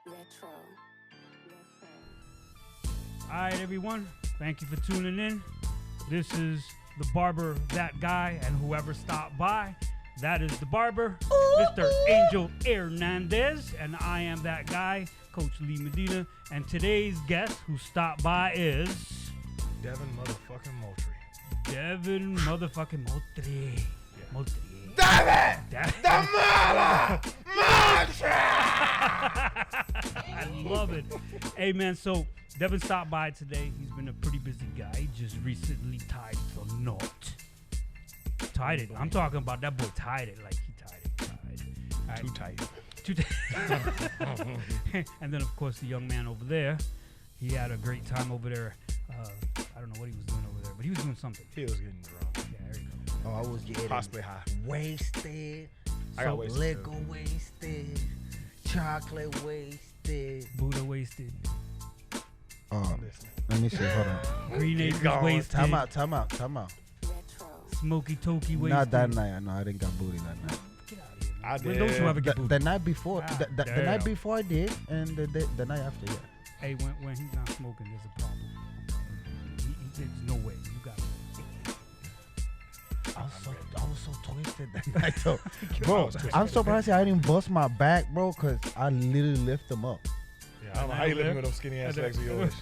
Retro. All right, everyone. Thank you for tuning in. This is the Barber, that guy, and whoever stopped by. That is the Barber, Mr. Angel Hernandez, and I am that guy, Coach Lee Medina. And today's guest who stopped by is Devin motherfucking Moultrie. Devin motherfucking Moultrie. Yeah. Moultrie. Devin! The Moultrie! I love it. Hey, man, so Devin stopped by today. He's been a pretty busy guy. He just recently tied the knot. Tied it. I'm talking about that boy tied it like he tied it. All right. Too tight. Too tight. And then, of course, the young man over there, he had a great time over there. I don't know what he was doing over there, but he was doing something. He was getting drunk. Yeah, there you go. Oh, I was getting Possibly high. wasted. I got wasted, liquor too. wasted. Chocolate wasted. Buddha wasted. Listen. Let me see. Hold on. Green Keep Acres going. wasted. Time out. Retro. Smoky Toki wasted. Not that night. No, I didn't got booty that night. Get out of here, man. I When did. don't you ever get booty? The night before. Ah, The damn. night before I did, and the night after, yeah. Hey, when he's not smoking, there's a problem. There's no way. You got it. I was so twisted that night, though. Bro, was twisted. I'm surprised I didn't bust my back, bro, because I literally lift them up. Yeah, I don't know how you living with those skinny ass legs of yours.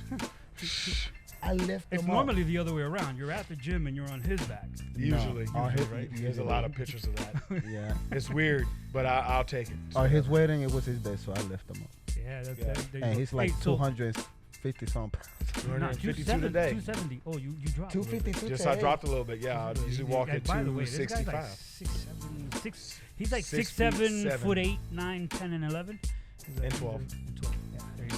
I lift them It's up. normally the other way around. You're at the gym and you're on his back. Usually, on his- right? There's a lot of pictures of that. Yeah. It's weird, but I'll take it. On his wedding, it was his day, so I lift him up. Yeah, that's Yeah. there you And go. he's like Hey, so- 250 something pounds. Nah, 252 today. 270. Oh, you dropped. a little bit. 252 Just I dropped a little bit. Yeah, I usually walk at By the way, this guy's like 265. 6'7", he's like 6 6'7", feet 7. foot 8, 9, 10, and 11. And 12. And 12. Yeah, there you go.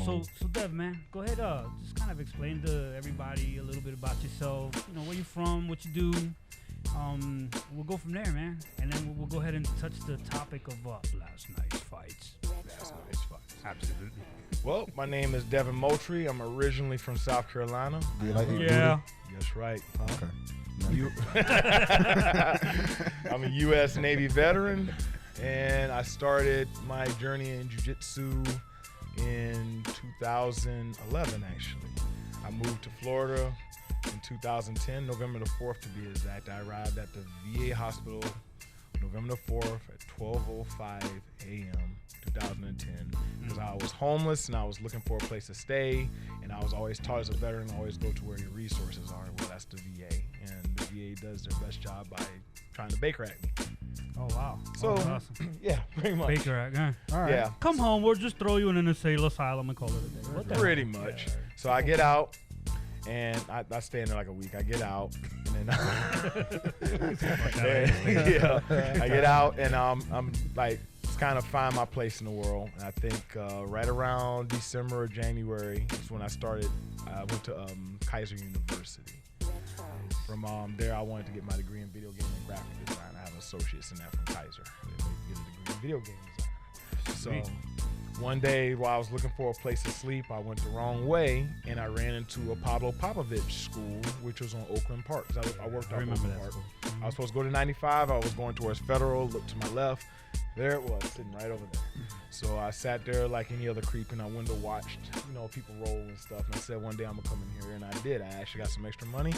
So Dev, man, go ahead. Just kind of explain to everybody a little bit about yourself. You know, where you from, what you do. We'll go from there, man, and then we'll go ahead and touch the topic of last night's fights. That's nice. Fun. Absolutely. Well, my name is Devin Moultrie. I'm originally from South Carolina. Do you like Yeah. That's right. Okay. I'm a U.S. Navy veteran, and I started my journey in jiu-jitsu in 2011, actually. I moved to Florida in 2010, November the 4th to be exact. I arrived at the VA hospital November the 4th at 12:05 a.m. 2010 because I was homeless and I was looking for a place to stay, and I was always taught as a veteran, always go to where your resources are. Well, that's the VA, and the VA does their best job by trying to Baker Act me. Oh wow. So, Oh, awesome. yeah, pretty much. Baker Act, huh? All right. Yeah, Come home, we'll just throw you in an asylum and call it a day. What the pretty hell? much. Yeah. So I get out, and I stay in there like a week. I get out, and then yeah, I get out, and I'm like kind of find my place in the world. And I think right around December or January is when I started. I went to Kaiser University. From there, I wanted to get my degree in video game and graphic design. I have associates in that from Kaiser. They get a degree in video game design. So one day while I was looking for a place to sleep, I went the wrong way and I ran into a Pablo Popovich school, which was on Oakland Park. I worked I on remember Oakland that Park. school. I was supposed to go to 95. I was going towards Federal. Looked to my left. There it was, sitting right over there. So I sat there like any other creep, and I window watched, people roll and stuff. And I said, one day I'm gonna come in here, and I did. I actually got some extra money,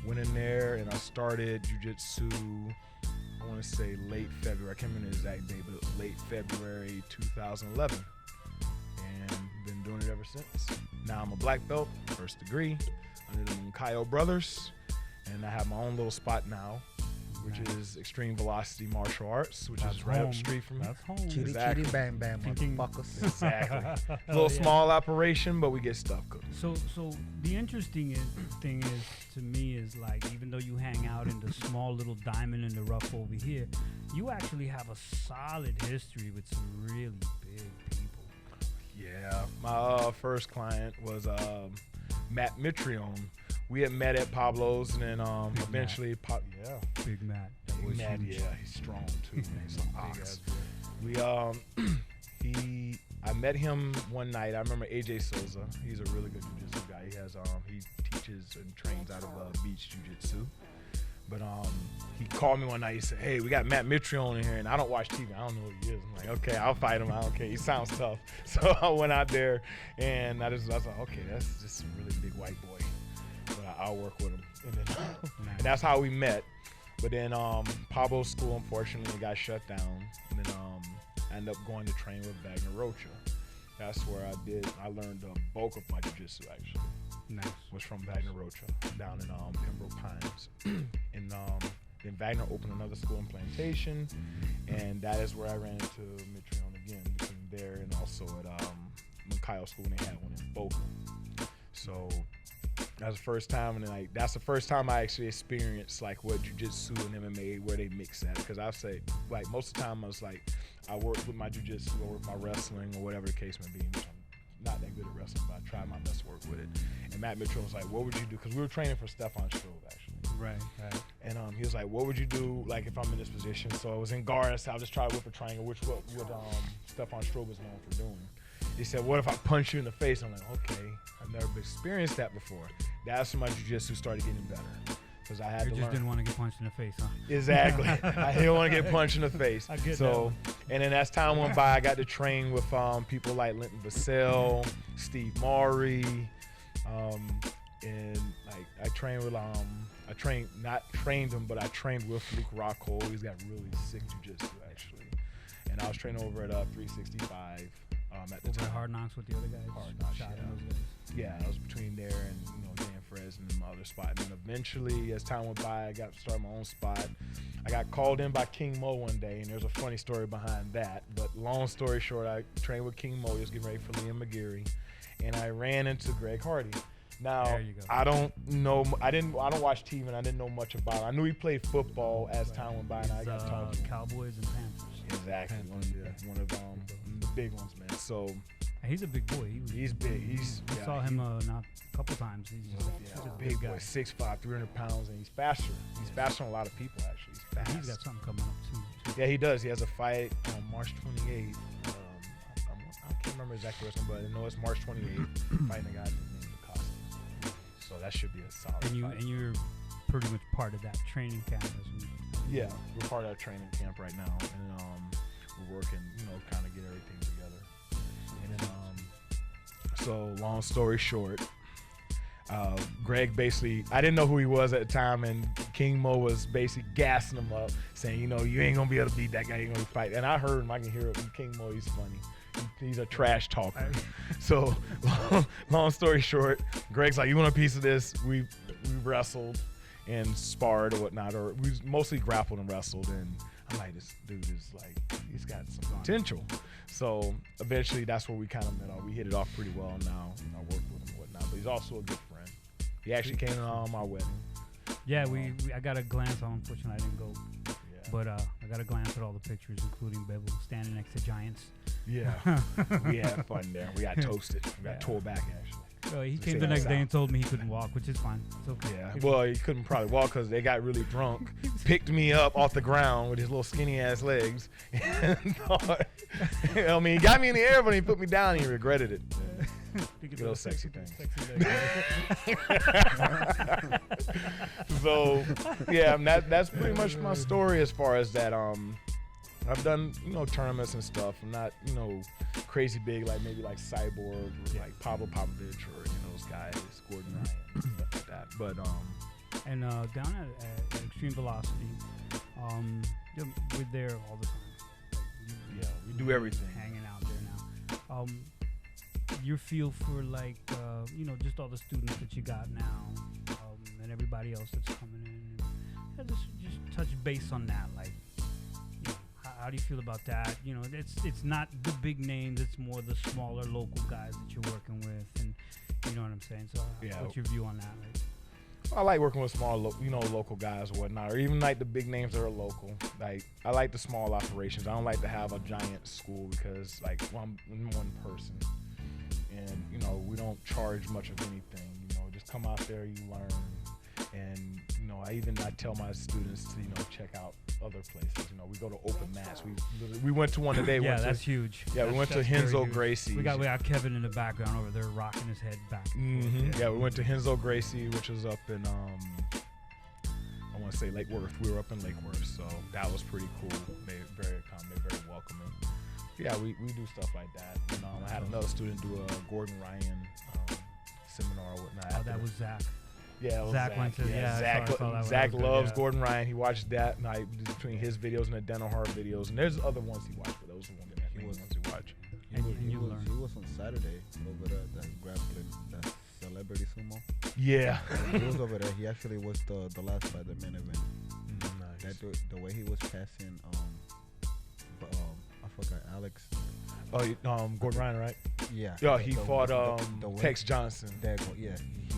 went in there, and I started jiu-jitsu. I want to say late February. I can't remember the exact date, but it was late February 2011, and been doing it ever since. Now I'm a black belt, first degree, under the Munkayo brothers, and I have my own little spot now, which is Extreme Velocity Martial Arts, which is right up the street from me. That's home. Chitty Exactly. chitty bang bang, Thinking- motherfuckers. Exactly. A Oh, little yeah. small operation, but we get stuff cooked. So the interesting thing is to me is like, even though you hang out in the small little diamond in the rough over here, you actually have a solid history with some really big people. Yeah. My first client was Matt Mitrione. We had met at Pablo's, and then eventually, Big Matt. Matt, yeah, he's strong too, man. He's an ox. I met him one night. I remember AJ Souza. He's a really good jiu-jitsu guy. He teaches and trains out of Beach Jiu-Jitsu. But he called me one night. He said, "Hey, we got Matt Moultrie on in here," and I don't watch TV. I don't know who he is. I'm like, "Okay, I'll fight him. I don't care. He sounds tough." So I went out there, and I was like, "Okay, that's just a really big white boy." But I'll work with him, and then and that's how we met. But then Pablo's school, unfortunately, got shut down, and then I ended up going to train with Wagner Rocha. That's where I learned the bulk of my jiu-jitsu, actually. Nice. Was from Wagner Rocha down in Pembroke Pines. And then Wagner opened another school in Plantation, and that is where I ran into Mitrione again, between there and also at Mikhail School, and they had one in Boca. So that's the first time, and then that's the first time I actually experienced like what jiu-jitsu and MMA, where they mix at. Because I say, like, most of the time I was like, I work with my jiu-jitsu or with my wrestling or whatever the case may be, which I'm not that good at wrestling, but I tried my best to work with it. And Matt Mitchell was like, "What would you do?" Because we were training for Stefan Struve, actually. Right. And he was like, "What would you do, like, if I'm in this position?" So I was in guard. I said, "I'll just try to whip a triangle," which what Stefan Struve was known for doing. He said, "What if I punch you in the face?" I'm like, "Okay, I've never experienced that before." That's when my jiu-jitsu started getting better, because I had to learn. You just didn't want to get punched in the face, huh? Exactly. I didn't want to get punched in the face. I get so, and then as time went by, I got to train with people like Linton Vassell, Steve Maury, and like I trained with not trained him, but I trained with Luke Rockhold. He's got really sick jiu-jitsu, actually. And I was training over at 365 at the time. Hard Knocks with the other guys. Hard Knocks, Shot yeah. those guys. Yeah, I was between there and Dan Frez and my other spot. And then eventually, as time went by, I got to start my own spot. I got called in by King Mo one day, and there's a funny story behind that. But long story short, I trained with King Mo. He was getting ready for Liam McGeary, and I ran into Greg Hardy. Now, There you go. I don't watch TV, and I didn't know much about him. I knew he played football as time went by, and I got talking to him. Cowboys and Panthers. Exactly, one of the big ones, man. So And he's a big boy. he's big. We saw him not a couple times. He's a a big guy. boy, 6'5", 300 pounds, and he's faster. He's faster than a lot of people, actually. He's fast. He's got something coming up too. Yeah, he does. He has a fight on March 28th. I can't remember exactly what's going, but I know it's March 28th. Fighting a guy named Acosta. So that should be a solid fight. And you're pretty much part of that training camp as well. Yeah, we're part of that training camp right now, and we're working, kind of get everything together. And then, so long story short, Greg basically, I didn't know who he was at the time, and King Mo was basically gassing him up, saying, you ain't gonna be able to beat that guy, you ain't gonna fight. And I heard him, I can hear it. King Mo, he's funny. He's a trash talker. So, long story short, Greg's like, "You want a piece of this?" We wrestled and sparred or whatnot, or we mostly grappled and wrestled. And I'm like, this dude is like, he's got some potential. So eventually, that's where we kind of met off. We hit it off pretty well now. I worked with him and whatnot, but he's also a good friend. He actually came to my wedding. Yeah, I got a glance on. Unfortunately, I didn't go. Yeah. But I got a glance at all the pictures, including Bevel standing next to giants. Yeah, we had fun there. We got toasted. We got tore back, actually. He came the next day and told me he couldn't walk, which is fine. It's okay. Yeah, well, he couldn't probably walk because they got really drunk. Picked me up off the ground with his little skinny ass legs. And he got me in the air, but he put me down and he regretted it. Little sexy thing. So, yeah, that's pretty much my story as far as that. I've done, tournaments and stuff. I'm not, crazy big like maybe like Cyborg or like Pablo Popovich or those guys, Gordon Ryan, stuff like that. But and down at Extreme Velocity, we're there all the time. We do everything. Hanging out there now. Your feel for like just all the students that you got now, and everybody else that's coming in. And just touch base on that, like. How do you feel about that? It's not the big names; it's more the smaller local guys that you're working with, and you know what I'm saying. So, what's your view on that? I like working with small, local guys or whatnot, or even like the big names that are local. Like I like the small operations. I don't like to have a giant school because like I'm one person, and we don't charge much of anything. Just come out there, you learn, and I tell my students to check out other places. We go to open mats. We went to one today. Yeah, that's huge. Yeah, we went to Henzo Gracie. We got Kevin in the background over there rocking his head back. Mm-hmm. Yeah, we went to Henzo Gracie, which is up in I want want to say Lake Worth. We were up in Lake Worth, so that was pretty cool. They very accommodating, very welcoming. Yeah, we do stuff like that. And, I had another student do a Gordon Ryan seminar or whatnot. Oh, that was Zach. Yeah, it was Zach went to. Yeah, Zach, I saw that Zach one. loves Yeah. Gordon Ryan. He watched that night between his videos and the dental heart videos. And there's other ones he watched, but those are the ones that he wants to watch. He was on Saturday over there, that grappling, that celebrity sumo. Yeah. He was over there. He actually was the last fight, the main event. Nice. The way he was passing, I forgot Alex. Oh, Gordon Ryan, right? Yeah. Yeah, he fought the way- Tex Johnson. Yeah.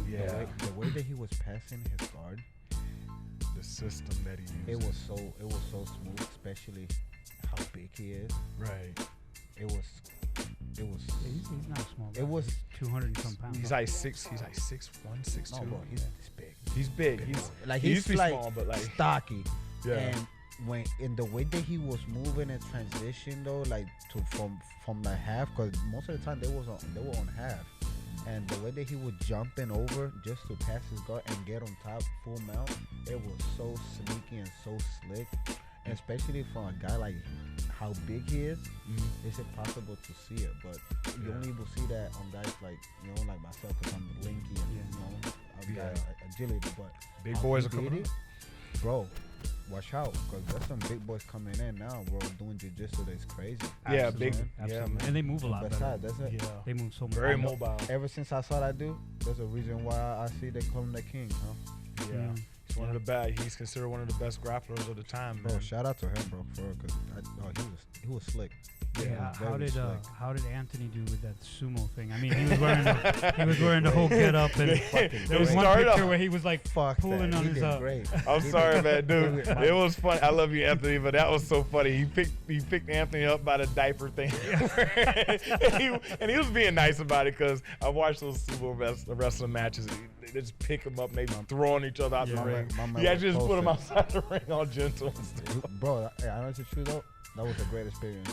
Yeah. The way that he was passing his guard, The system that he used. it was so smooth, especially how big he is. right. It was. Yeah, he's not small. It was 200 and some pounds. He's like 6'1", 6'2". No, bro, he's big. He's big. Like he he's used to be like small, but like stocky. yeah. And when in the way that he was moving and transition though, like to from the half, because most of the time they were on half, and the way that he was jumping over just to pass his guard and get on top full mount, it was so sneaky and so slick, and especially for a guy like how big he is, it's impossible to see it. But you only will see that on guys like like myself, because I'm lanky and I've got agility, but Big how boys he are coming did up. it, bro. Watch out, because there's some big boys coming in now, bro, doing jiu-jitsu that's crazy. Yeah, Absolutely. big. Absolutely. Yeah, man. And they move a lot better. Besides, that's it. Yeah. They move so much. Very better. mobile. Ever since I saw that dude, there's a reason why I see they call him the king, huh? Yeah. He's one of the best. He's considered one of the best grapplers of the time, Bro, man. shout out to him, bro, for real, because he was slick. Yeah, Very slick. how did Anthony do with that sumo thing? I mean, he was wearing the whole get up, and there was one started picture off- where he was like Fuck pulling that. on He his did great. I'm sorry, man, dude. It was fun. I love you, Anthony, but that was so funny. He picked Anthony up by the diaper thing, and he was being nice about it, because I watched those sumo wrestling matches. They just pick him up, maybe throwing each other out the ring. My man He actually was just put him posted. outside the ring, all gentle and stuff. Bro, I know it's true though. That was a great experience.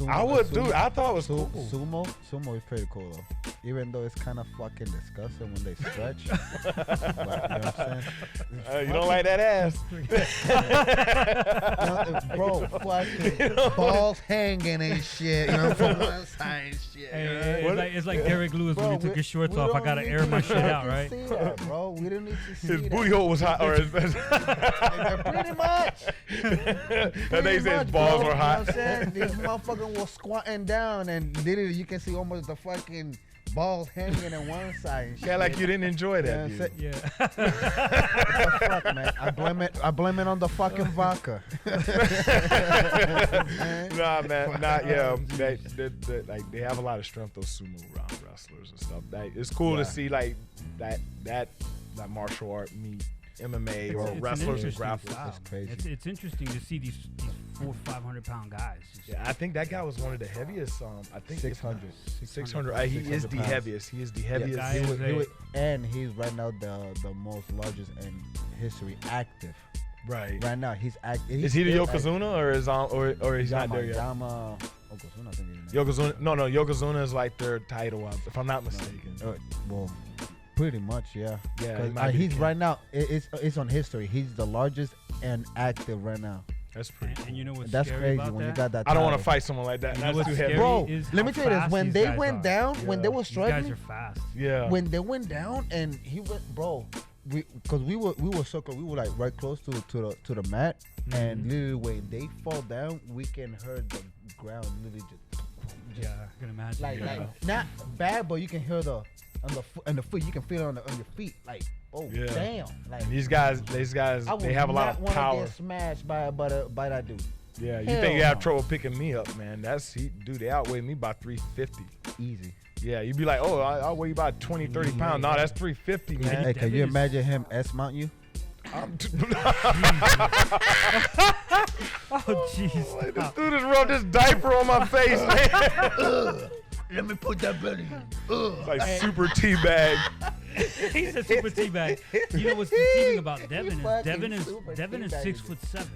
I would, dude. I thought it was cool. Sumo is pretty cool though. Even though it's kind of fucking disgusting when they stretch. But, you know what I'm saying? You don't like that ass. Bro, fucking balls hanging and shit. You know, from one side and shit. Hey, What? it's like Derek Lewis when he took his shorts off. I gotta air my shit out, right? See that, bro. We didn't need to see His that. booty hole was hot, or his Pretty much. and they said his balls were hot. You know what I'm saying? These motherfuckers was squatting down, and literally you can see almost the fucking balls hanging on one side. And shit. Yeah, like you didn't enjoy that. Yeah, dude. Yeah. What the fuck, man? I blame it on the fucking vodka. Nah, man, not yeah. They have a lot of strength. Those sumo round wrestlers and stuff. Like, it's cool to see like that martial art meet MMA or It's wrestlers an and interesting grapplers. style. It's crazy. It's interesting to see these 400-500 pound guys. Yeah, I think that guy was one of the heaviest. I think 600. 600. He is 600 the pounds. heaviest. He is the heaviest. guy is And he's right now the most largest in history active. Right. Right now, he's active. Is he the Yokozuna or he's not there yet? Yokozuna, I think he's Yokozuna, no, Yokozuna is like their title, if I'm not mistaken. well, pretty much, yeah. Yeah, 'Cause, he might be the he's king. right now. It's on history. He's the largest and active right now. That's pretty cool. And you know what's That's scary crazy about when that? you got that. I don't want to title. fight someone like that. You know That's what's too scary? heavy. Bro, is let me how tell you this: fast when these they guys went are. down, when they were These guys struggling, are fast. Yeah. when they went down, and he went, bro, because we were so close, we were like right close to the mat, and literally when they fall down, we can hear the ground literally just Yeah, I can imagine. like not bad, but you can hear the on the foot, you can feel it on your feet, like Yeah. damn, like And these guys, I would they have a lot not of wanna power. get smashed by that dude. Yeah, you Hell think you have no. trouble picking me up, man? Dude, they outweigh me by 350. Easy. Yeah, you'd be like, oh, I'll weigh you about 20, 30 pounds. No, that's 350, Hey, man. can you imagine him S-mount you? Oh, jeez. This dude just rubbed this diaper on my face, man. Let me put that belly in. It's like super teabag. He's a super teabag. You know what's deceiving about Devin is fucking Devin is super Devin is teabag. 6'7",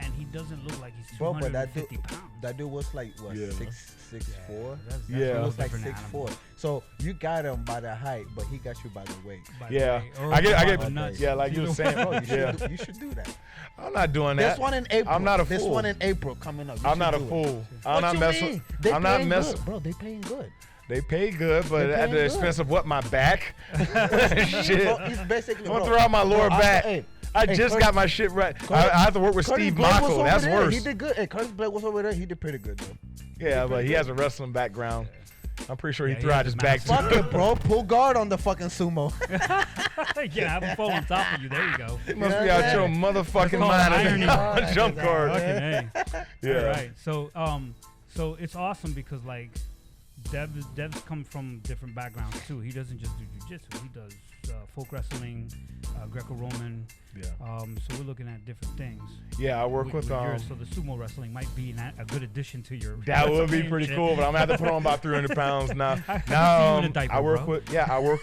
and he doesn't look like he's Bro, but 250 pounds. that dude was like what, Yeah. 6'4"? That's Yeah. a He whole was like different 6'4". animal. So you got him by the height, but he got you by the weight. By the Yeah. way. Or I by get the nuts. yeah, like you were saying. Bro, Yeah. you should do that. I'm not doing that. This one in April. I'm not a This fool. one in April coming up. You I'm should not a do it. fool. I'm What not you messing. mean? They I'm not paying messing. good, bro. They paying good. They pay good, but They at the paying expense good. of what? My back? Shit. Bro, it's basically. I'm gonna bro, throw out my lower bro, back. Hey, I hey, just Curtis- got my shit right. Curtis- I have to work with Curtis Steve Blake was Mockel. over That's there. worse. He did good. Hey, Curtis Blake was over there. He did pretty good though. Yeah, but he has a wrestling background. I'm pretty sure he Yeah, threw he out has his a back massive- too. Fuck it, bro. Pull guard on the fucking sumo. Yeah, have him fall on top of you. There you go. You must be Yeah, out your man. motherfucking called mind. irony. on a jump card. Fucking A. Yeah. All right. So it's awesome because like Dev's come from different backgrounds too. He doesn't just do jiu-jitsu. He does folk wrestling, Greco-Roman. Yeah. So we're looking at different things. Yeah, I work with yours. So the sumo wrestling might be a good addition to your. That would be resume pretty and cool, shit. but I'm gonna have to put on about 300 pounds now. I can Now see you in a diaper, I work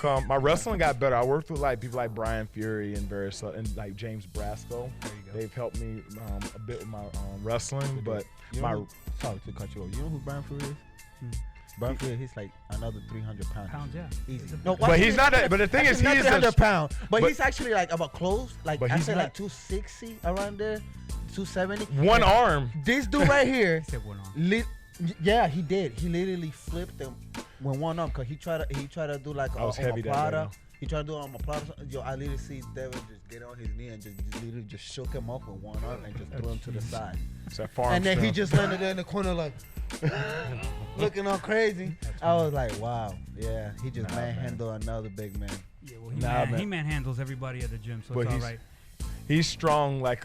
bro. with my wrestling got better. I worked with like people like Brian Fury and various and like James Brasco. There you go. They've helped me a bit with my wrestling, but You my know, sorry to cut you off. You know who Brian Fury is? Hmm. Brian Fury, he's like another 300 pounds. Pounds, yeah. Easy. It's a No, big- But he's not that. But the thing is, not he's 300 pounds, but but- he's actually like about close. Like But I he's say, not- like 260 around there, 270. one Yeah. arm. This dude right here, He said one arm. yeah, he did. He literally flipped him with one arm because he tried to do like I was heavy that day, omoplata. though. He tried to do an omoplata. Yo, I literally see Devin just get on his knee and just literally just shook him off with one arm and just threw him to the side. It's that farm And then he stuff. just landed there in the corner like looking all crazy. I was like, wow, yeah, he just manhandled another big man. Yeah, well, man. he manhandles everybody at the gym, so But it's all he's- right. He's strong, like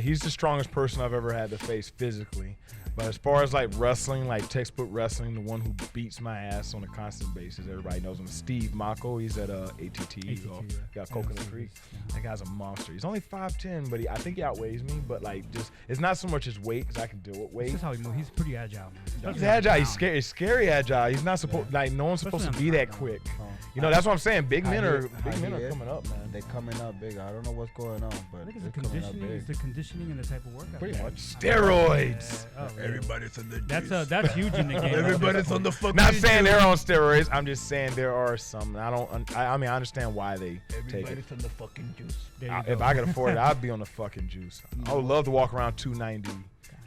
he's the strongest person I've ever had to face physically. But as far as like wrestling, like textbook wrestling, the one who beats my ass on a constant basis, everybody knows him. Steve Mockel, he's at ATT, got Coconut Creek. That guy's a monster. He's only 5'10", but I think he outweighs me. But like, just it's not so much his weight because I can deal with This weight. is how he moves. He's pretty agile, man. He's agile. He's scary. He's scary agile. He's not supposed like no one's supposed to Especially be on that the quick. Oh. You know, that's what I'm saying. Big How men he- are how he coming is? up, man. They coming up big. I don't know what's going on, but I think they're it's the coming up conditioning. big. It's the conditioning and the type of workout. Pretty man. much. I mean, Steroids. yeah. Oh, yeah. Everybody's on the That's huge in the game. Everybody's on the fucking. Not saying they're on steroids. I'm just saying there are some. I mean, I understand why they take it. Everybody's on the fucking juice. There you If go. I could afford it, I'd be on the fucking juice. I would love to walk around 290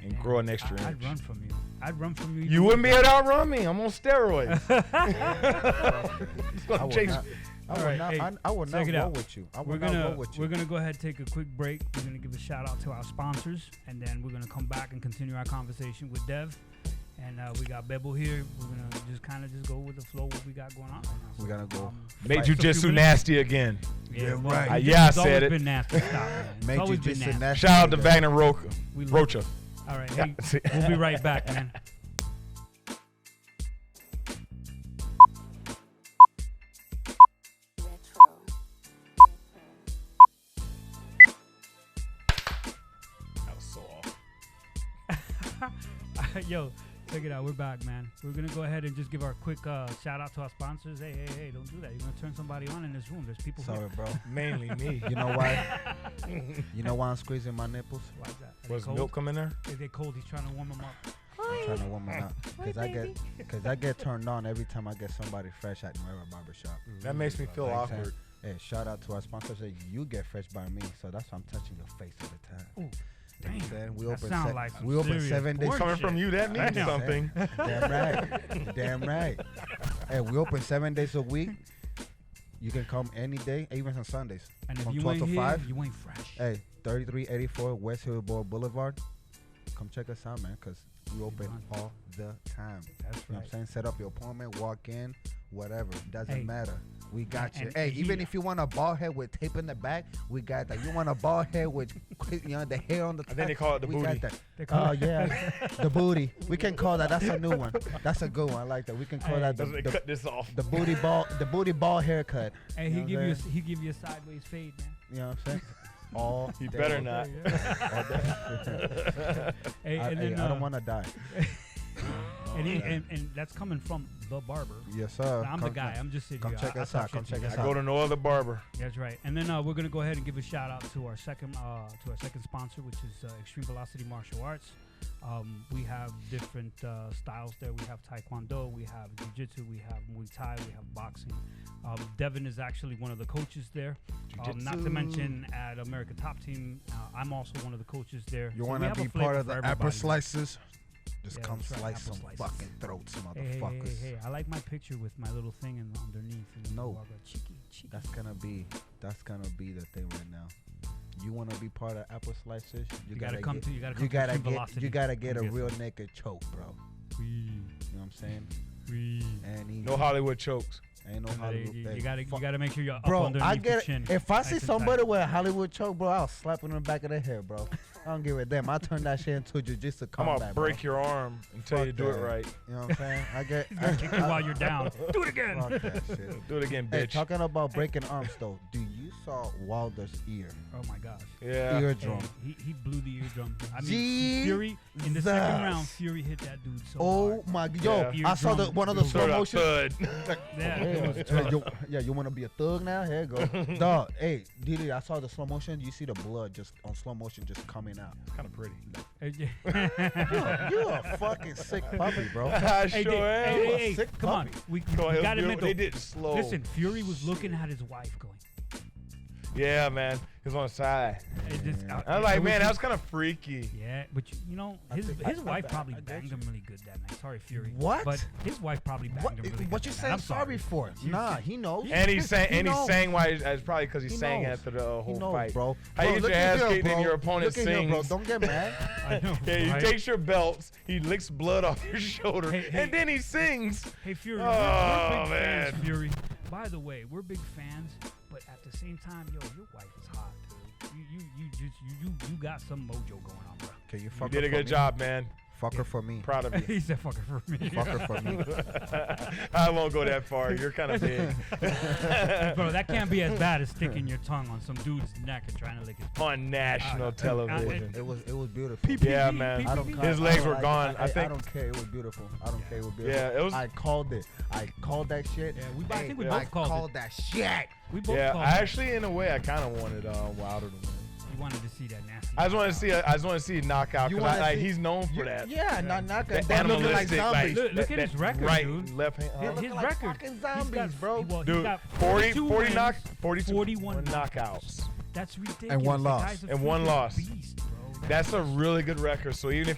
and Damn, grow an extra I'd inch. run from you. I'd run from you. You wouldn't be able to outrun me. I'm on steroids. I will Chase- not. I All will right, not. hey, I will not check it go out. with you. I will We're not gonna go with we're you. gonna go ahead and take a quick break. We're gonna give a shout out to our sponsors, and then we're gonna come back and continue our conversation with Dev. And we got Bebo here. We're gonna just kind of just go with the flow what we got going on right now. We're gonna go. Made just a few jujitsu minutes. nasty again. Yeah, well, right. Yeah, I it's always said it. been nasty. Stop, man. It's Make always you been just nasty. nasty. Shout out to Wagner We love Rocha. it. All right, Yeah. hey, we'll be right back, man. That was so off. Yo, check it out. We're back, man. We're gonna go ahead and just give our quick shout out to our sponsors. Hey, don't do that. You're gonna turn somebody on in this room. There's people Sorry, here. bro. Mainly me. You know why? You know why I'm squeezing my nipples? Why is that? Are they Was cold? milk coming there? Is they cold? He's trying to warm them up. I'm trying to warm them up because I get turned on every time I get somebody fresh at my barber shop. That makes me feel Like awkward. Hey, shout out to our sponsors. Say you get fresh by me, so that's why I'm touching your face all the time. Ooh, You know what I'm damn. saying? We That open sound like some we open serious 7 days. porn Coming shit. from you, that means Damn. something. Damn right. Damn right. Hey, we open 7 days a week. You can come any day, even on Sundays. And if From you 12 ain't to here, 5. you ain't fresh. Hey, 3384 West Hillboard Boulevard. Come check us out, man, because we open all the time. That's You know what right. I'm saying? Set up your appointment, walk in, whatever. Doesn't Hey. matter. We got you. And Hey, he- even if you want a bald head with tape in the back, we got that. You want a bald head with the hair on the top? And then they call it the we booty. Got that. They call Oh it- yeah, the booty. We can call that. That's a new one. That's a good one. I like that. We can call Hey. that Doesn't they the cut this off? booty ball haircut. Hey, You know what I'm he give you a sideways fade, man. You know what I'm saying? All You day. better not. Hey, and then I don't want to die. and that's coming from the barber. Yes, sir. I'm the guy. I'm just sitting Come here. check us out. Come check us I go out. to no other barber. That's right. And then we're gonna go ahead and give a shout out to our second sponsor, which is Extreme Velocity Martial Arts. We have different styles there. We have Taekwondo, we have Jiu-Jitsu, we have Muay Thai, we have boxing. Devin is actually one of the coaches there. Not to mention at America Top Team, I'm also one of the coaches there. You So want we to have a be flavor part of for the everybody. apple slices? Just Yeah, come that's right, slice apple some slices. fucking throats, Hey, motherfuckers. hey, I like my picture with my little thing underneath. And No. walk out, cheeky. That's gonna be the thing right now. You wanna be part of Apple Slices? You gotta come to get Extreme Velocity. you gotta get Come a get real some. naked choke, bro. Wee, You know what I'm saying? wee. And he No Hollywood chokes. ain't no And Hollywood. you hey, gotta fuck. you gotta make sure you're up Bro, underneath I your get chin. it. If I nice see and tight. somebody with a Hollywood choke, bro, I'll slap him in the back of the head, bro. I don't give a damn. I turn that shit into jiu-jitsu I'm combat, gonna break bro. your arm until you Fuck do it that. right. You know what I'm saying? I get. He's gonna kick you while you're down. Do it again. Fuck that shit. Do it again, Hey, bitch. talking about breaking arms though, do you saw Wilder's ear? Oh my gosh. Yeah. Eardrum. Hey, he blew the eardrum. I mean, Fury in the second Jesus. round. Fury hit that dude so Oh hard. my, yo! Yeah. I saw the Eardrum. one of the Sort slow of motion. thud. Yeah, it was Yeah, tough. you want to be a thug now? Here you go. Dog, hey, Didi, I saw the slow motion. You see the blood just on slow motion just coming out. Kind of pretty. You a fucking sick puppy, bro. I Hey, sure am. hey, sick come on. puppy. We Go ahead, gotta admit they though. did it slow. Listen, Fury was looking at his wife going. Yeah, man. He was on the side. It just, I was like, man, that was kind of freaky. Yeah, but you know, I his think- his I- wife I- probably I get banged you. him really good that night. Sorry, Fury. What? But his wife probably banged What? him really good. What you that night. saying I'm sorry for? Nah, he knows. And he sang. He And he knows. sang why. It's probably because he He sang knows. after the He whole knows, fight. bro. How you get look your at ass here, kicked and bro. your opponent Look at here, bro. sings? Don't get mad. I know. Yeah, he right? takes your belts. He licks blood off your shoulder, Hey, hey. and then he sings. Hey Fury, Oh, we're big man. fans, Fury. By the way, we're big fans, but at the same time, yo, your wife is hot, dude. You got some mojo going on, bro. Can you You fuck did her a for good me? job, man. Fuck her for me. Proud of you. He said, "Fuck her for me." Fuck her for me. I won't go that far. You're kind of big. Bro, that can't be as bad as sticking your tongue on some dude's neck and trying to lick his. On national television. It was beautiful. Yeah, man. I don't His care. legs I don't were like gone. it. I think. I don't care. It was beautiful. I don't care. It was beautiful. Yeah, it was. I called it. I called that shit. Yeah, I think we yeah. both called it. that shit. We both Yeah, called I it. actually, in a way, I kind of wanted Wilder to win. You wanted to see that nasty. I just want to see. I just want to see a knockout You because wanna see- he's known for that. Yeah, not That that looking like animalistic, zombies. Look at his record, right, dude. left hand. His, looking his like record. fucking He's zombies, got, bro. Well, he's Dude, got 40 42 40 wins, knock, 42 41 knockouts. That's ridiculous. And one The loss. guy's a And one freaking loss. Beast, bro. That's a really good record. So even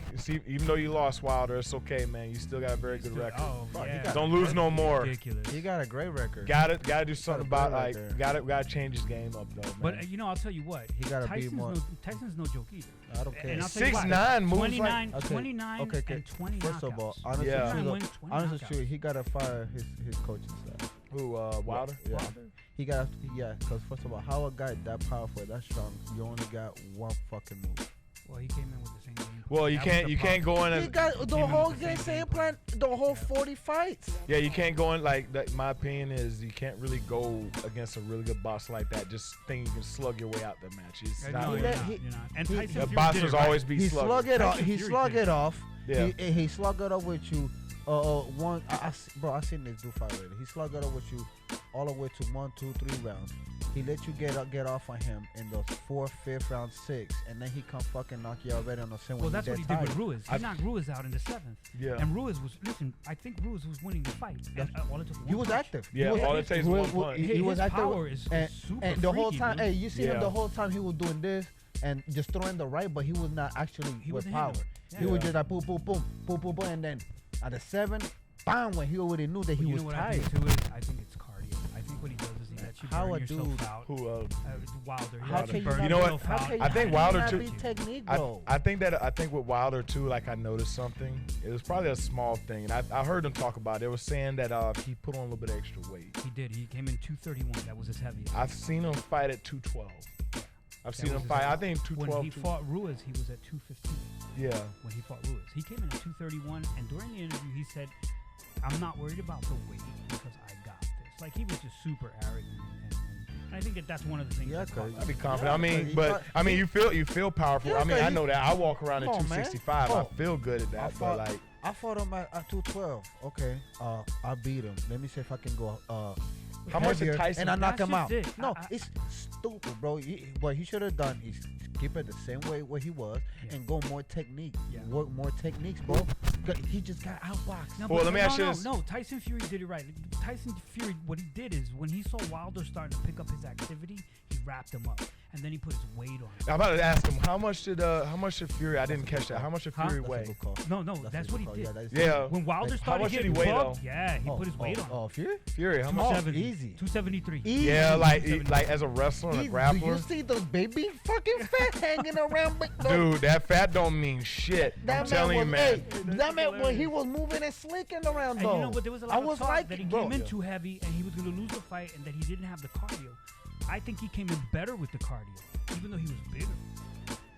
though you lost Wilder, it's okay, man. You still got a very good record. Oh, yeah. Don't lose no more. Ridiculous. He got a great record. Gotta do something about right like there. gotta change his game up though, man. But you know, I'll tell you what. He gotta be more- Tyson's no joke either. I don't care. And I'll tell you why. 6'9" moves 29, like. Okay, 29 okay. and 20 First of all, knockouts. honestly, Yeah. 29 true, wins, 20 honestly, knockouts. true. He gotta fire his coaching staff. Who Wilder? Yeah. He got because first of all, how a guy that powerful, that strong, you only got one fucking move. Well, he came in with the same game. Well, you That was can't the you can't problem. go in He and got Came the in whole with the game same same game plan, the whole 40 fights. yeah, you can't go in like that. My opinion is you can't really go against a really good boss like that. Just think you can slug your way out the match. It's No, not. you're He not, let- he- you're not. And he- Tyson The Fury boxers did it right. always be He slugging. slug it off. Tyson He Fury slug did. it off. Yeah. He slug it up with you. One. Bro, I seen this dude fight already. He slug it up with you all the way to 1, 2, 3 rounds. He let you get off on him in the 4th, 5th round, 6th, and then he come fucking knock you already on the same. Well, that's what he did with Ruiz. He I- knocked Ruiz out in the 7th. Yeah. And Ruiz was, listen, I think Ruiz was winning the fight. And, all it took He one was punch. active. Yeah, He was all it active. takes is one punch. He His was active. power is super and the whole freaky, time, dude. hey, you see him Yeah. the whole time he was doing this and just throwing the right, but he was not actually He with wasn't power. hitting He him. was Yeah. just like boom, boom, boom, boom, boom, boom, and then at the 7, bam, when he already knew that he You was know what tired. I think too is? I think it's cardio. I think what he does is he lets you How burn a yourself dude- out. Who? Wilder. How can you burn not You know what? yourself How out. can you, I think how can Wilder you not too- be technique, I bro. think with Wilder too, like I noticed something. It was probably a small thing, and I heard him talk about it. They were saying that he put on a little bit of extra weight. He did. He came in 231. That was his heaviest. I've seen him fight at 212. I've seen was him his fight. I heaviest. think When 212. he fought Ruiz, he was at 215. Yeah. When he fought Ruiz, he came in at 231, and during the interview, he said, "I'm not worried about the weight because I got this." Like he was just super arrogant and And I think that that's one of the things. Yeah, that caught I'd be me. confident. Yeah, I mean, but but he I mean, you feel powerful. Yeah, I mean, but I he- know that. I walk around at Come on, man. 265. I Oh. feel good at that. I But fought, like, I fought him at 212. Okay, I beat him. Let me see if I can go. How much did heavier, Tyson- And I knock That's him out. just it. No, it's stupid, bro. What he should have done is keep it the same way what he was and go more technique. Yeah. Work more techniques, bro. He just got outboxed. No, Well, but let me ask you this. No, Tyson Fury did it right. Tyson Fury, what he did is when he saw Wilder starting to pick up his activity, he wrapped him up, and then he put his weight on him. I'm about to ask him how much did Fury? I didn't catch that. How much did Huh? Fury That's a weigh? good call. No, That's that's a what he good did. call. that is- Yeah. When Wilder Like, started much did he getting weigh, bugged, though? yeah, he put his weight on him. Oh, Fury? Fury, how much? 270. easy. 273. Easy. Yeah, like Easy. as a wrestler and a Do you grappler, see those baby fucking fat hanging around? dude, that fat don't mean shit. I'm telling you, man. That man when he was moving and slicking around And though. you know, but there was a I lot of was talk like, that he bro, came in too heavy and he was going to lose the fight and that he didn't have the cardio. I think he came in better with the cardio, even though he was bigger.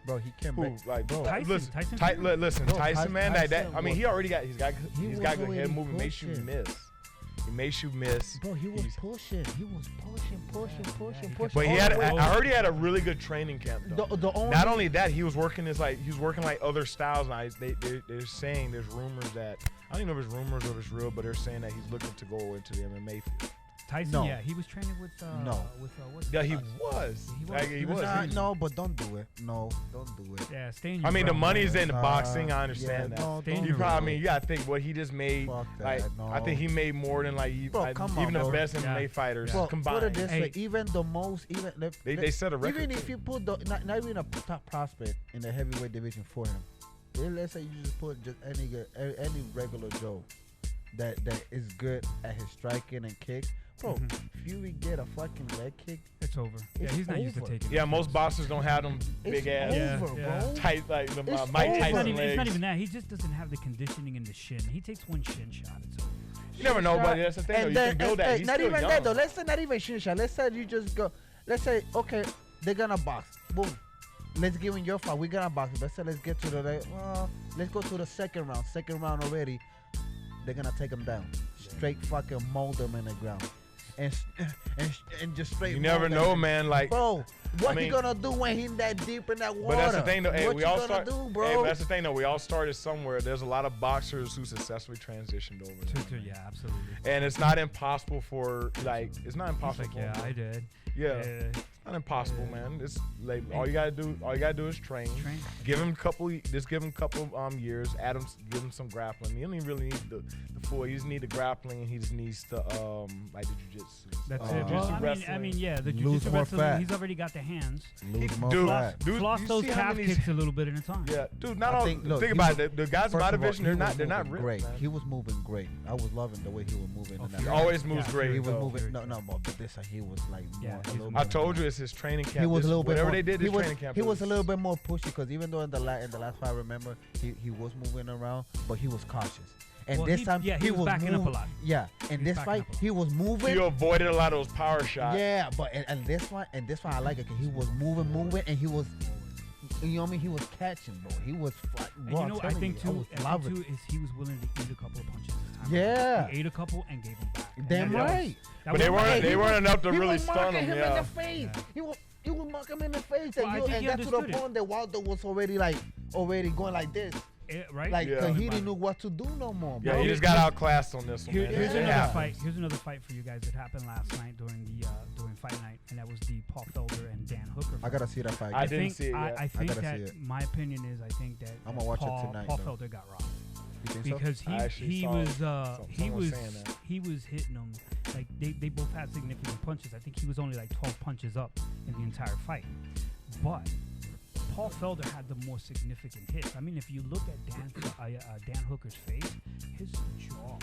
bro, he came Who, back. like, bro, Tyson, listen, Tyson Ty- Fury? listen, Bro, Tyson, man. That Tyson I mean, was- he already got he he's was got good head already movement. Makes you pushing. miss. He makes you miss. Bro, he was He's- pushing. He was pushing. he Pushing. But he all had. the way- I heard he had a really good training camp though. the only Not only that, he was working like other styles. And they're saying there's rumors that I don't even know if it's rumors or if it's real, but they're saying that he's looking to go into the MMA field. Tyson, No. yeah, he was training with No. with what's Yeah, his he name? was. He was. Like, he was. He was- no, but don't do it. No, don't do it. Yeah, stay in your I mean, the realm, money's man. in the boxing. I understand yeah, that. No, Stay in don't You your do probably, I it. mean, you gotta think what he just made. Fuck that, Like, no. I think he made more than like Bro, come on, even the bro. best Yeah. MMA fighters Well, combined. put it this Hey. way, even the most, They set a record. Even if too. you put not even a top prospect in the heavyweight division for him, let's say you just put just any regular Joe that is good at his striking and kicks, bro. Fury get a fucking leg kick, It's over. Yeah, It's he's not used to over. taking. Yeah, it. most boxers don't have them it's big ass over, Yeah, bro. tight like the It's Mike over. It's Tyson not, even, legs. it's not even that. He just doesn't have the conditioning in the shin. He takes one shin shot. It's over. You never know, but that's the thing. Though. You can build that. Hey, He's not still even young. that though. Let's say not even shin shot. Let's say you just go. Let's say okay, they're gonna box. Boom. Let's give him your fight. We're gonna box. Let's say let's get to the let's go to the second round. Second round already. They're gonna take him down. Straight fucking mold him in the ground. And just straight. You never mold him. know, man. Like, Bro, what I mean- he gonna do when he that deep in that water? but that's the thing, though. Hey, what we you all gonna start. do, Hey, bro? but that's the thing, though. We all started somewhere. There's a lot of boxers who successfully transitioned over. to MMA. Yeah, absolutely. And it's not impossible for it's not He's impossible. like, yeah, I did. Yeah. It's not impossible, Yeah. man. It's like all you gotta do is train. Train. Give him a couple years. Give him some grappling. He don't even really need the full. He just need the grappling, and he just needs the like the jiu-jitsu. That's Oh. it. Well, Jiu-jitsu I wrestling. mean, yeah, the Lose jiu-jitsu more wrestling, fat. he's already got the hands. Lose more Dude, fat. dude, Floss you those see how calf many- kicks a little bit in a time. Yeah, dude. Not I all. think- look, think he about was- it. The guys in First my of all, division, he they're was not moving ripped, great. man. He was moving great. I was loving the way he was moving. Oh, in that He Fury. fight. always moves Yeah, great. He was though. moving. No, but this he was like Yeah, more. he's A little I bit told more. you it's his training camp. He was a little bit whatever more, they did. he His was, training camp. He was a little bit more pushy because even though in the last fight, I remember he was moving around, but he was cautious. And Well, this time he was backing up a lot. Yeah, in He was this backing fight up a lot. he was moving. He avoided a lot of those power shots. Yeah, but and this one I like it because he was moving, and he was. You know what I mean? He was catching, bro. He was And you know, I think too, is he was willing to eat a couple of punches this time. Yeah. He ate a couple and gave them back. And Damn that was- right. that But they was- weren't. They he weren't was- enough to he really was stun marking him. in Yeah. the face. He was marking him in the face, Well, I think and he got to the understood it. point that Wilder was already going like this, right? like Yeah. cause he didn't know what to do no more, bro. Yeah, he just got outclassed on this one. Here, man. here's It another happens. fight. Here's another fight for you guys that happened last night during fight night, and that was the Paul Felder and Dan Hooker. I gotta see that fight. I again. didn't see it yet. I think gotta that see it. my opinion is I think that I'm gonna watch it Paul, tonight, Paul though. Felder got robbed You think so? because I actually he saw was someone saying that. he was hitting them like they both had significant punches. I think he was only like 12 punches up in the entire fight, but Paul Felder had the more significant hits. I mean, if you look at Dan Hooker's face, his jaw,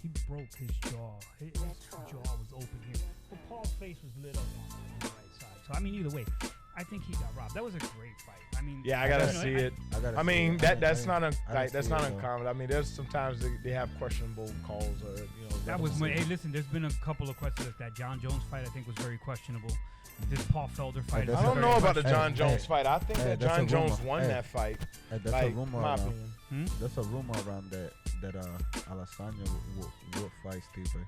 he broke his jaw. His jaw was open here. But Paul's face was lit up on the right side. So I mean, either way, I think he got robbed. That was a great fight. I mean, Yeah, I gotta you know, see it. gotta I see mean, it. that's not gotta that's see not it, though. uncommon. I mean, there's sometimes they have questionable calls or That was my. Hey, listen, there's been a couple of questions. That John Jones fight, I think, was very questionable. This Paul Felder fight. that's I don't a know very about the Hey, John Jones hey, fight. I think hey, that that's a John Jones rumor. won Hey. that fight. That's Like, a rumor my around. opinion. That's a rumor around that Alessandro would fight Stipe.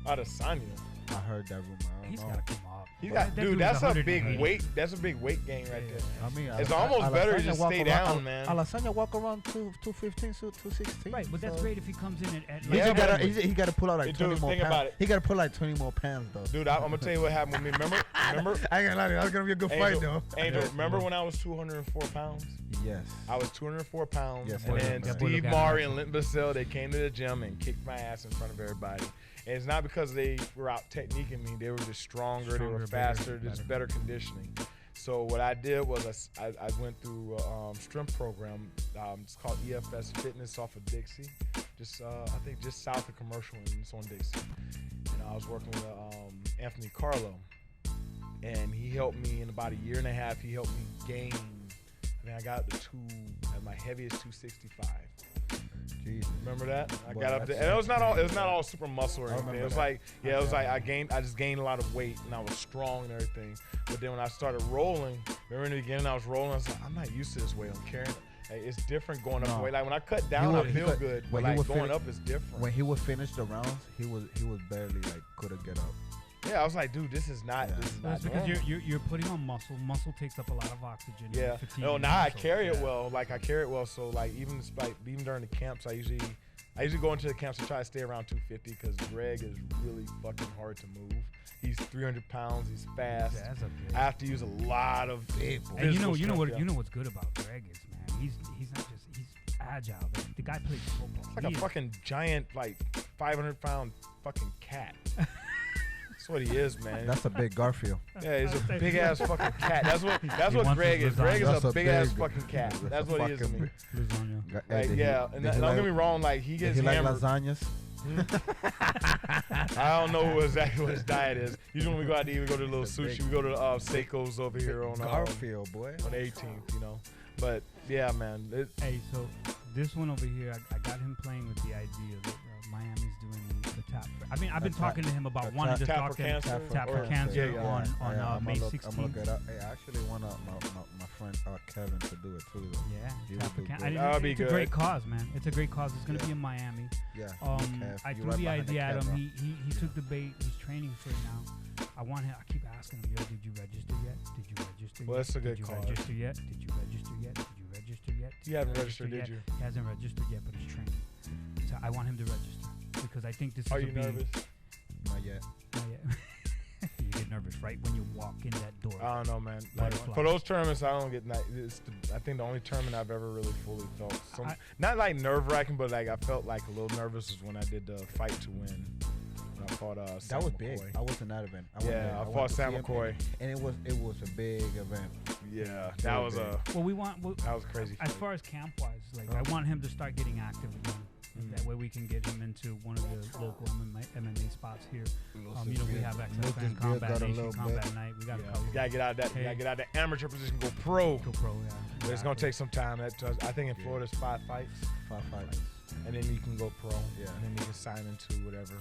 Adesanya. I heard that rumor. I don't He's know. got to come up. He But got, that dude. dude's That's a 180. big weight. That's a big weight gain right there. I mean, It's almost better to Alasanya just walk stay around- down, man. Alasanya walk around 215, 216. Right, but that's so- great if he comes in at He Yeah, just but- gotta, he gotta pull out like Dude, 20 more think pounds. about it. He gotta pull like 20 more pounds though. Dude, I'm gonna tell you what happened with me. Remember? I ain't gonna lie, that's gonna be a good fight though. Angel, Yeah. remember when I was 204 pounds? Yes. I was 204 pounds, Yes, and boy, then man. Steve Boy, Murray and Lynn Basile, they came to the gym and kicked my ass in front of everybody. And it's not because they were out techniquing me; they were just stronger, they were Stronger, faster, bigger, just better conditioning. So what I did was I went through a strength program. It's called EFS Fitness off of Dixie, just I think just south of Commercial, and it's on Dixie. And I was working with Anthony Carlo, and he helped me in about a year and a half. He helped me gain. I mean, I got up to at my heaviest 265. Jesus. Remember that? I Boy, got up there, that's- and it was not all super muscle or I anything. remember It was that. like, yeah, it was like I just gained a lot of weight, and I was strong and everything. But then when I started rolling, remember in the beginning I was rolling, I was like, I'm not used to this weight. I'm carrying. Like, it's different going up No. weight. Like when I cut down, I feel good. But when he like would going finish- up is different. When he would finish the rounds, he was barely like couldn't get up. Yeah, I was like, dude, this is not That's because normal. you're putting on muscle. Muscle takes up a lot of oxygen. and Yeah. fatigue No, and now I muscle. carry it Yeah. well. Like I carry it well. So like even during the camps, I usually go into the camps and try to stay around 250 because Greg is really fucking hard to move. He's 300 pounds. He's fast. Yeah, that's a big. I have to use a lot of Big boy. And you know physical what strength, you know what's good about Greg is, man. He's not just he's agile. The guy plays football. It's like a fucking giant, like 500-pound fucking cat. That's what he is, man. That's a big Garfield. Yeah, he's a big ass fucking cat. That's what wants Greg his is. Greg is That's a a big ass big- fucking cat. That's a what he is to fucking me. lasagna. Like, yeah, and don't get me wrong. Like he Did gets he like hammered. lasagnas? I don't know exactly what his diet is. Usually when we go out to eat, we go to a little sushi. We go to Seiko's over here on Garfield, boy. on 18th, you know. But yeah, man. Hey, so this one over here, I got him playing with the idea that Miami's doing the tap. I mean, I've been talking to him about wanting to tap talk for to him. cancer? Tap for Or- cancer yeah, yeah. on I'm May gonna 16th. look it up. Hey, I actually want my friend Kevin to do it too. Though. Yeah, He tap would for do cancer. great. That'd be It's a good. great cause, man. It's a great cause. It's gonna Yeah. be in Miami. Yeah. I You threw right the behind idea at him. camera. He took the bait. He's training for it now. I want him. I keep asking him, yo, did you register yet? Did you register Well, yet? that's a good Did you cause. register yet? Did you register yet? Did you register yet? You haven't registered, did yet? you? He hasn't registered yet, but he's training. So I want him to register because I think this Are is you a big. nervous? Not yet. Oh, yeah. You get nervous right when you walk in that door. I don't know, man. Like, Butterfly. for those tournaments, I don't get. I think the only tournament I've ever really fully felt not like nerve wracking, but like I felt like a little nervous was when I did the fight to win. When I fought That Sam was McCoy. big. I was in that event. I went Yeah, there. I went fought to Sam see him, McCoy. and it was a big event. Yeah, that was a Well, we want. Well, that was a crazy. as fight. far as camp wise, like I want him to start getting active again. That way we can get him into one of the local MMA spots here. You know, we have XFN Combat Nation, Combat Night. We got to You probably gotta get out of that. You gotta get out of the amateur position, go pro. go pro. Yeah, But it's gonna take some time. I think in Florida it's 5 fights, 5 fights. and then you can go pro. Yeah. And then you can sign into whatever.